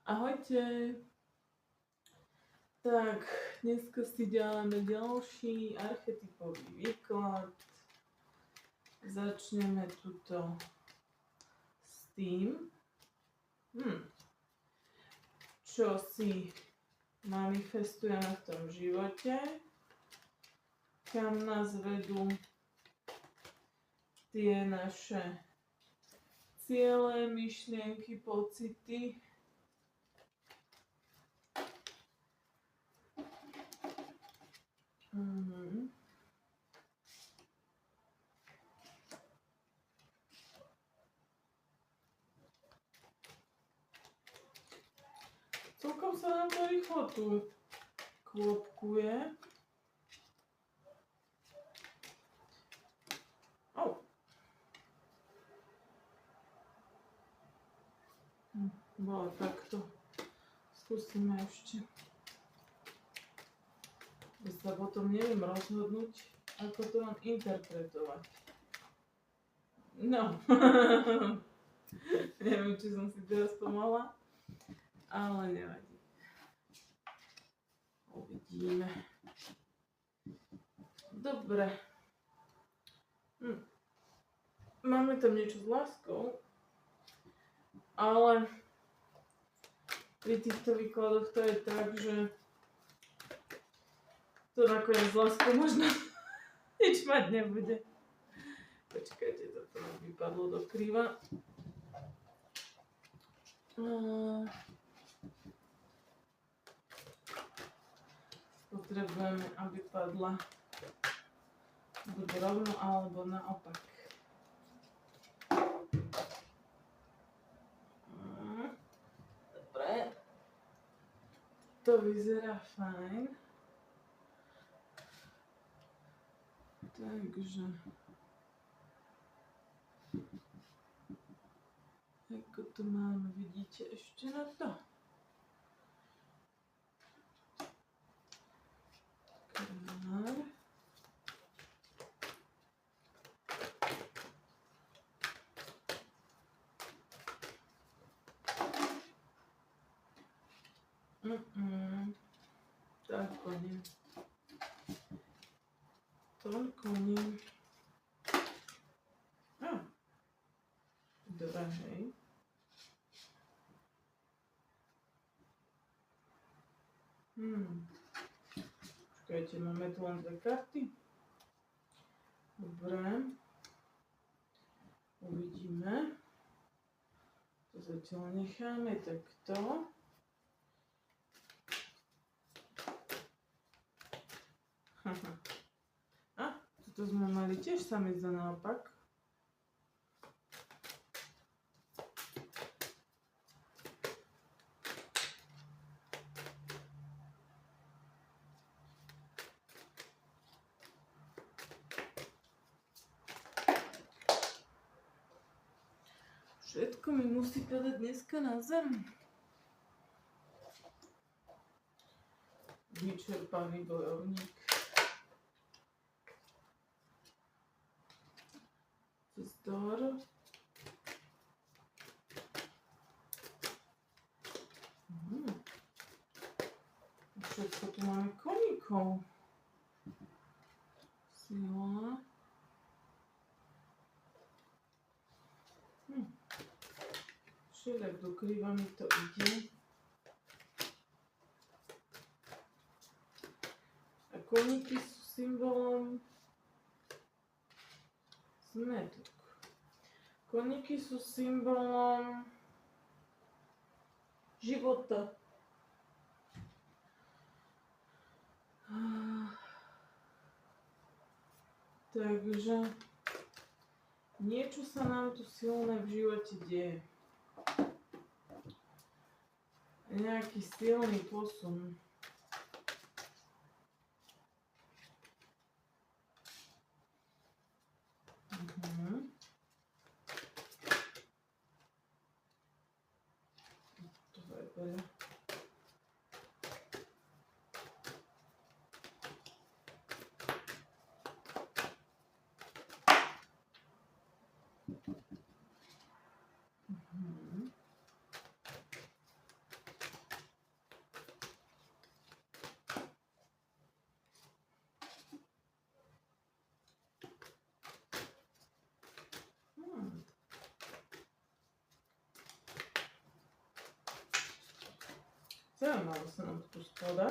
Ahojte. Tak, dneska si dáme ďalší archetypový výklad. Začneme tuto s tým, čo si manifestujeme v tom živote, kam nás vedú tie naše ciele, myšlienky, pocity. Celkom sa nám to rýchlo tu klopkuje. Bolo takto. Skúsime ešte. Ja sa potom neviem rozhodnúť, ako to mám interpretovať. No. Neviem, či som si teraz pomohla, ale nevadí. Uvidíme. Dobre. Máme tam niečo s láskou, ale pri týchto výkladoch to je tak, že to nakoniec s láskou možno nič mať nebude. Počkajte, toto nám vypadlo do kríva. Potrebujeme, aby padla buď rovno, alebo naopak. Dobre. To vyzerá fajn. Takže ako to máme, vidíte ešte na to. Krár. Tak, konie. Toľko nie. Dobre, hej. Počkajte, máme tu len dve karty. Dobre. Uvidíme. To zatiaľ necháme takto. To sme mali tiež sami za naopak. Všetko mi musí padať dneska na zem. Vyčerpaný bojovník. Vzdor. Všetko tu máme koníkov. Sila. Všelijak do kríva mi to ide. A koníky sú symbolom zmetok. Koníky sú symbolom života. Takže niečo sa nám tu silné v živote deje. Nejaký silný posun. Dobre. Zaujímavo sa nám tu skladá.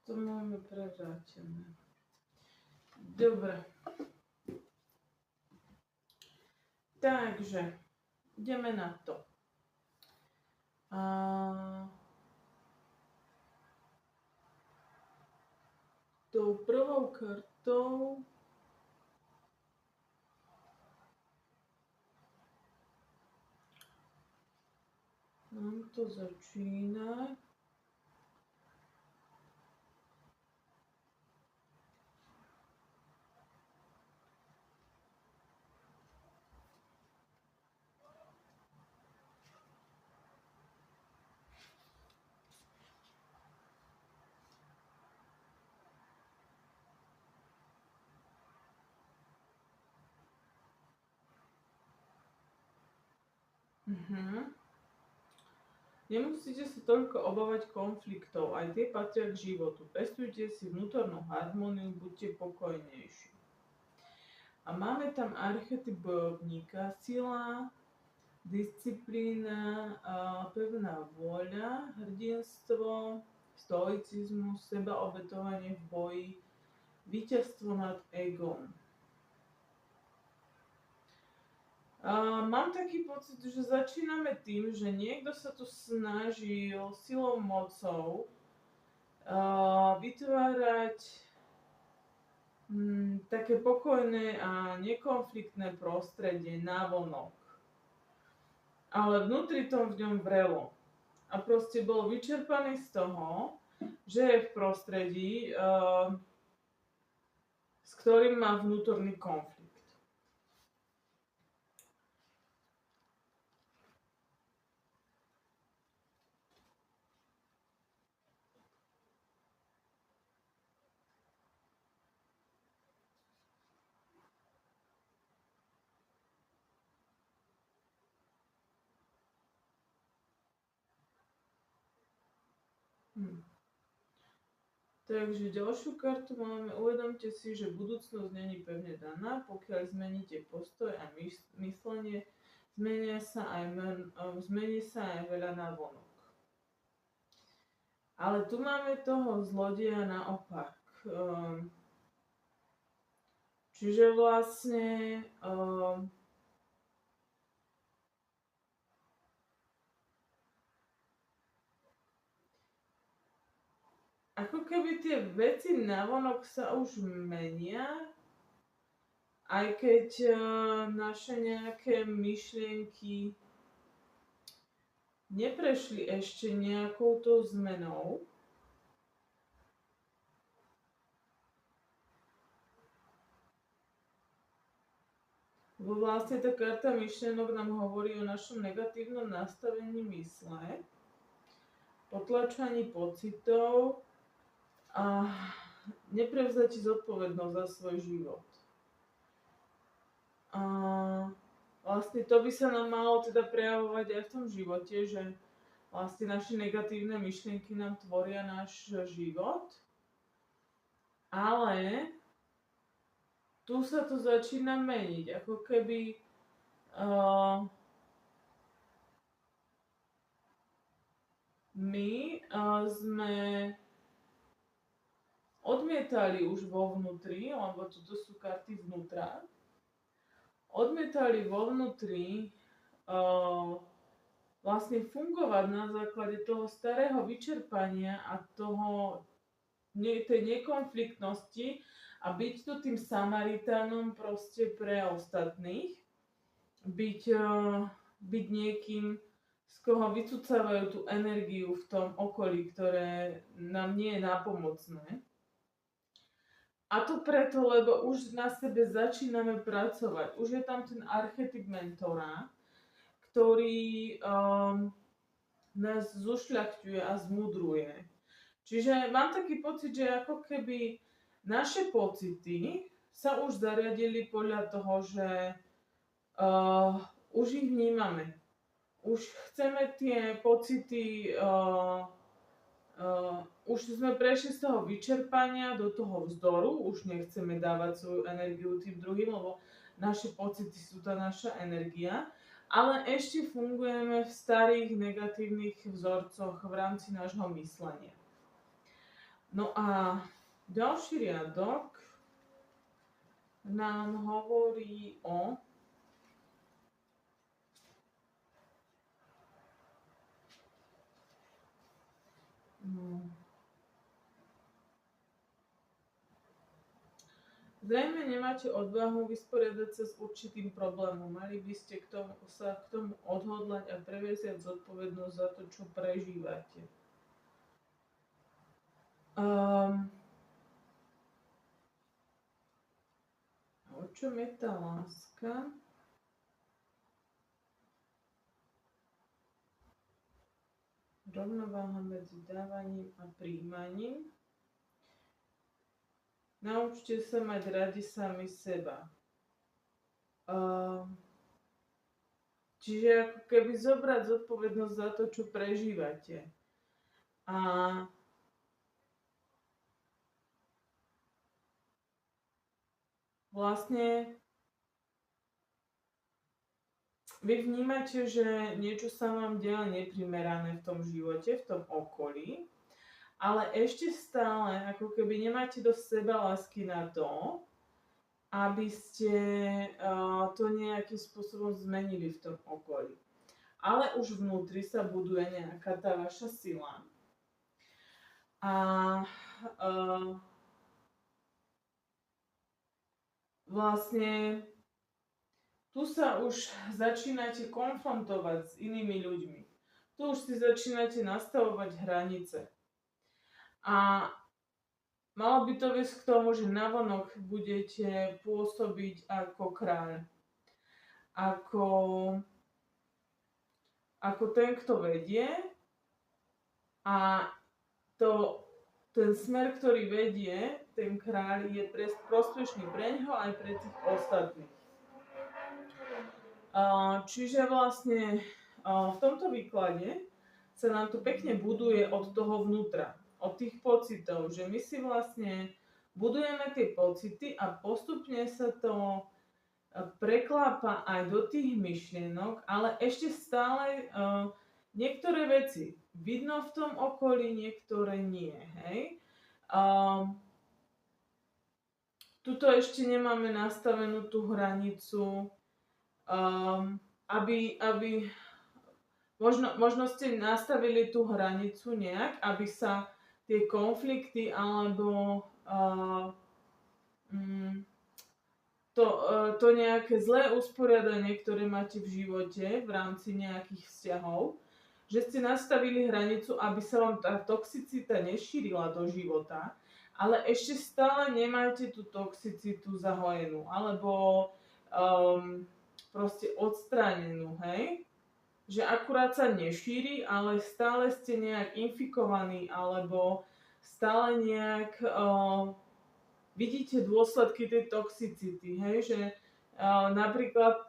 To máme prevrátené. Dobre. Takže, ideme na to. Tou prvou kartou nám to začína. Nemusíte sa toľko obávať konfliktov, aj tie patria k životu. Pestujte si vnútornú harmóniu, buďte pokojnejší. A máme tam archetyp bojovníka, sila, disciplína, pevná vôľa, hrdinstvo, stoicizmus, sebaobetovanie v boji, víťazstvo nad egom. Mám taký pocit, že začíname tým, že niekto sa tu snažil silou, mocou vytvárať také pokojné a nekonfliktné prostredie návonok. Ale vnútri v ňom vrelo. A proste bol vyčerpaný z toho, že je v prostredí, s ktorým má vnútorný konflikt. Takže ďalšiu kartu máme. Uvedomte si, že budúcnosť není pevne daná. Pokiaľ zmeníte postoj a myslenie, zmení sa aj veľa navonok. Ale tu máme toho zlodeja naopak. Čiže vlastne ako keby tie veci navonok sa už menia, aj keď naše nejaké myšlienky neprešli ešte nejakou tou zmenou. Bo vlastne tá karta myšlienok nám hovorí o našom negatívnom nastavení mysle, potlačaní pocitov, a neprevzať zodpovednosť za svoj život. A vlastne to by sa nám malo teda prejavovať aj v tom živote, že vlastne naše negatívne myšlienky nám tvoria náš život. Ale tu sa to začína meniť, ako keby my sme odmietali už vo vnútri, lebo toto sú karty vnútra, odmietali vo vnútri vlastne fungovať na základe toho starého vyčerpania a tej nekonfliktnosti a byť tu tým Samaritánom proste pre ostatných, byť niekým, z koho vycúcavajú tú energiu v tom okolí, ktoré nám nie je nápomocné. A to preto, lebo už na sebe začíname pracovať. Už je tam ten archetyp mentora, ktorý nás zušľachťuje a zmudruje. Čiže mám taký pocit, že ako keby naše pocity sa už zariadili podľa toho, že už ich vnímame. Už chceme tie pocity už sme prešli z toho vyčerpania do toho vzdoru, už nechceme dávať svoju energiu tým druhým, lebo naše pocity sú tá naša energia, ale ešte fungujeme v starých negatívnych vzorcoch v rámci nášho myslenia. No a ďalší riadok nám hovorí o zrejme nemáte odvahu vysporiadať sa s určitým problémom. Mali by ste sa k tomu odhodlať a previesť zodpovednosť za to, čo prežívate. O čom je tá láska? Rovnováha medzi dávaním a príjmaním. Naučte sa mať radi sami seba. Čiže ako keby zobrať zodpovednosť za to, čo prežívate. A vlastne vy vnímate, že niečo sa vám deje neprimerané v tom živote, v tom okolí, ale ešte stále ako keby nemáte dosť sebalásky na to, aby ste to nejakým spôsobom zmenili v tom okolí. Ale už vnútri sa buduje nejaká tá vaša sila. A vlastne tu sa už začínate konfrontovať s inými ľuďmi. Tu už si začínate nastavovať hranice. A malo by to viesť k tomu, že navonok budete pôsobiť ako kráľ. Ako ten, kto vedie. A ten smer, ktorý vedie, ten kráľ, je prospešný pre ňoho aj pre tých ostatných. Čiže vlastne v tomto výklade sa nám to pekne buduje od toho vnútra, od tých pocitov, že my si vlastne budujeme tie pocity a postupne sa to preklápa aj do tých myšlienok, ale ešte stále niektoré veci vidno v tom okolí, niektoré nie, hej. Tuto ešte nemáme nastavenú tú hranicu, aby možno ste nastavili tú hranicu nejak, aby sa tie konflikty alebo to nejaké zlé usporiadanie, ktoré máte v živote v rámci nejakých vzťahov, že ste nastavili hranicu, aby sa vám tá toxicita nešírila do života, ale ešte stále nemáte tú toxicitu zahojenú, alebo proste odstránenú, hej? Že akurát sa nešíri, ale stále ste nejak infikovaní, alebo stále nejak vidíte dôsledky tej toxicity, hej? Že napríklad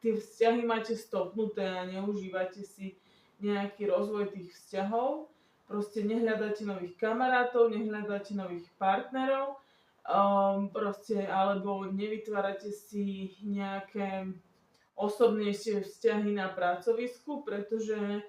tie vzťahy máte stopnuté a neužívate si nejaký rozvoj tých vzťahov, proste nehľadáte nových kamarátov, nehľadáte nových partnerov, alebo nevytvárate si nejaké osobnejšie vzťahy na pracovisku, pretože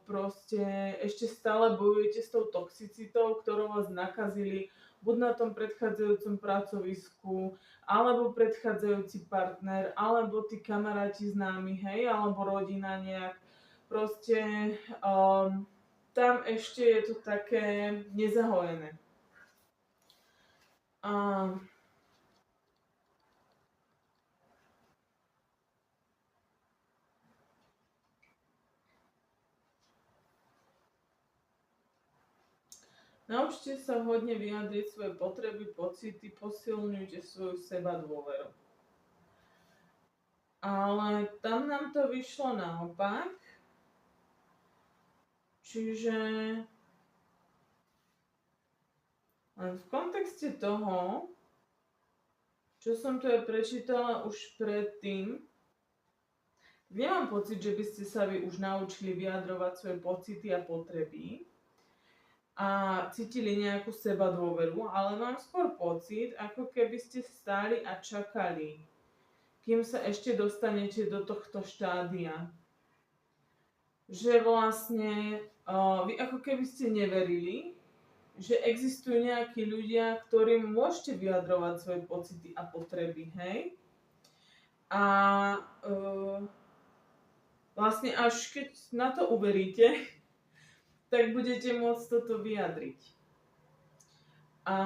proste ešte stále bojujete s tou toxicitou, ktorou vás nakazili buď na tom predchádzajúcom pracovisku, alebo predchádzajúci partner, alebo tí kamaráti známi, hej, alebo rodina nejak. Proste tam ešte je to také nezahojené. Naučte sa hodne vyjadriť svoje potreby, pocity, posilňujte svoju sebadôveru. Ale tam nám to vyšlo naopak. Čiže len v kontexte toho, čo som tu aj prečítala už predtým, nemám pocit, že by ste sa vy už naučili vyjadrovať svoje pocity a potreby, a cítili nejakú sebadôveru, ale mám skôr pocit, ako keby ste stáli a čakali, kým sa ešte dostanete do tohto štádia. Že vlastne vy ako keby ste neverili, že existujú nejakí ľudia, ktorým môžete vyjadrovať svoje pocity a potreby, hej? A vlastne až keď na to uveríte, tak budete môcť toto vyjadriť. A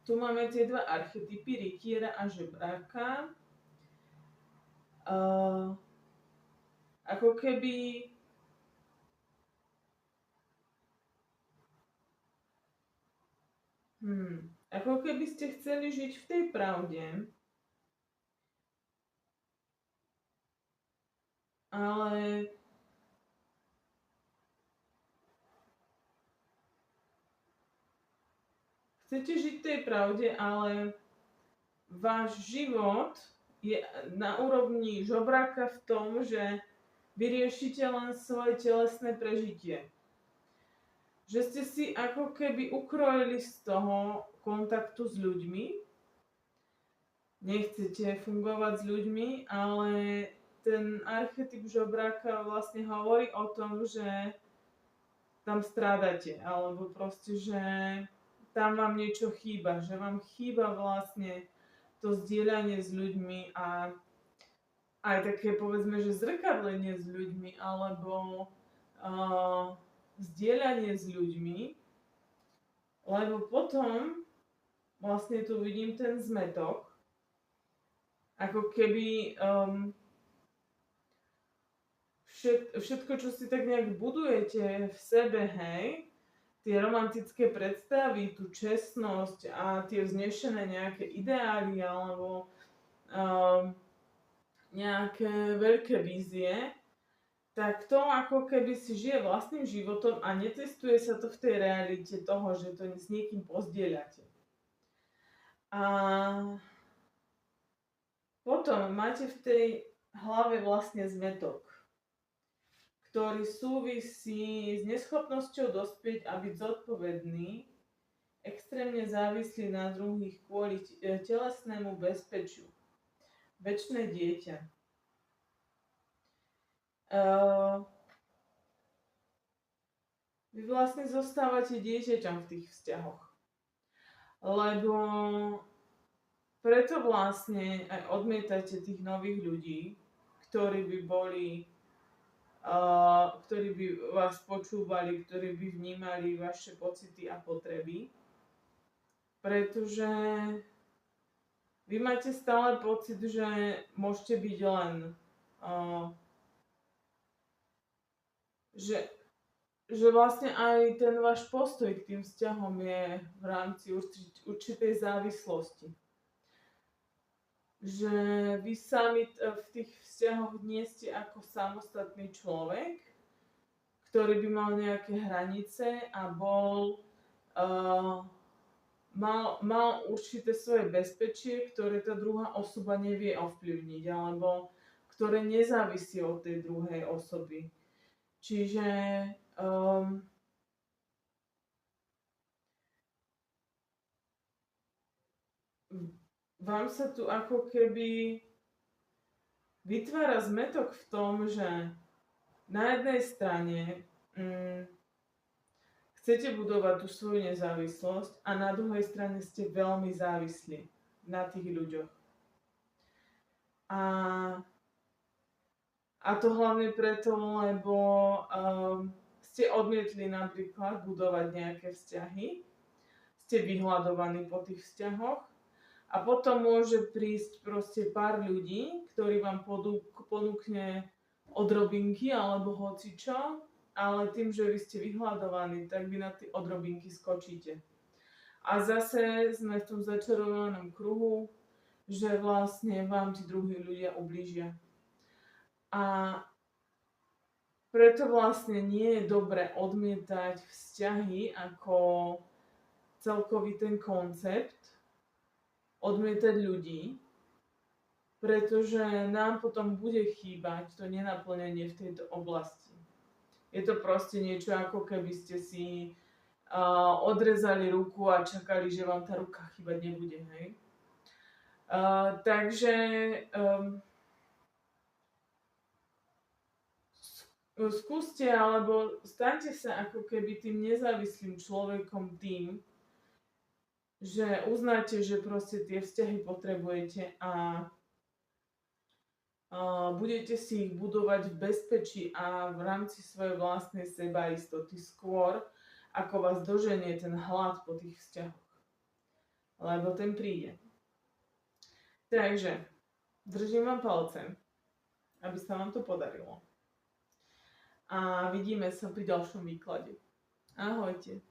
tu máme tie dva archetypy, rytiera a žebráka. Ako keby ako keby ste chceli žiť v tej pravde, ale chcete žiť v tej pravde, ale váš život je na úrovni žobráka v tom, že vy riešite len svoje telesné prežitie. Že ste si ako keby ukrojili z toho kontaktu s ľuďmi. Nechcete fungovať s ľuďmi, ale ten archetyp žobráka vlastne hovorí o tom, že tam strádate, alebo proste, že tam vám niečo chýba, že vám chýba vlastne to zdieľanie s ľuďmi a aj také povedzme, že zrkadlenie s ľuďmi, alebo zdieľanie s ľuďmi, lebo potom vlastne tu vidím ten zmetok, ako keby všetko, čo si tak nejak budujete v sebe, hej, tie romantické predstavy, tú čestnosť a tie vznešené nejaké ideály alebo nejaké veľké vízie, tak to ako keby si žije vlastným životom a netestuje sa to v tej realite toho, že to s niekým pozdieľate. A potom máte v tej hlave vlastne zmetok, ktorý súvisí s neschopnosťou dospieť a byť zodpovedný, extrémne závislý na druhých kvôli telesnému bezpečiu. Večné dieťa. Vy vlastne zostávate dieťaťom v tých vzťahoch. Lebo preto vlastne aj odmietate tých nových ľudí, ktorí by vás počúvali, ktorí by vnímali vaše pocity a potreby. Pretože vy máte stále pocit, že môžete byť len že vlastne aj ten váš postoj k tým vzťahom je v rámci určitej závislosti. Že vy sami v tých vzťahoch nie ste ako samostatný človek, ktorý by mal nejaké hranice a mal určité svoje bezpečie, ktoré tá druhá osoba nevie ovplyvniť, alebo ktoré nezávisí od tej druhej osoby. Čiže vám sa tu ako keby vytvára zmätok v tom, že na jednej strane chcete budovať tú svoju nezávislosť a na druhej strane ste veľmi závislí na tých ľuďoch. A to hlavne preto, lebo ste odmietli napríklad budovať nejaké vzťahy, ste vyhľadovaní po tých vzťahoch a potom môže prísť proste pár ľudí, ktorí vám ponúkne odrobinky alebo hocičo, ale tým, že vy ste vyhľadovaní, tak vy na tie odrobinky skočíte. A zase sme v tom začarovanom kruhu, že vlastne vám tí druhí ľudia ublížia. A preto vlastne nie je dobre odmietať vzťahy ako celkový ten koncept, odmietať ľudí, pretože nám potom bude chýbať to nenaplnenie v tejto oblasti. Je to proste niečo, ako keby ste si odrezali ruku a čakali, že vám tá ruka chýbať nebude, hej. Takže skúste alebo staňte sa ako keby tým nezávislým človekom tým, že uznáte, že proste tie vzťahy potrebujete a budete si ich budovať v bezpečí a v rámci svojej vlastnej sebaistoty skôr, ako vás doženie ten hlad po tých vzťahoch. Lebo ten príde. Takže, držím vám palce, aby sa vám to podarilo. A vidíme sa pri ďalšom výklade. Ahojte.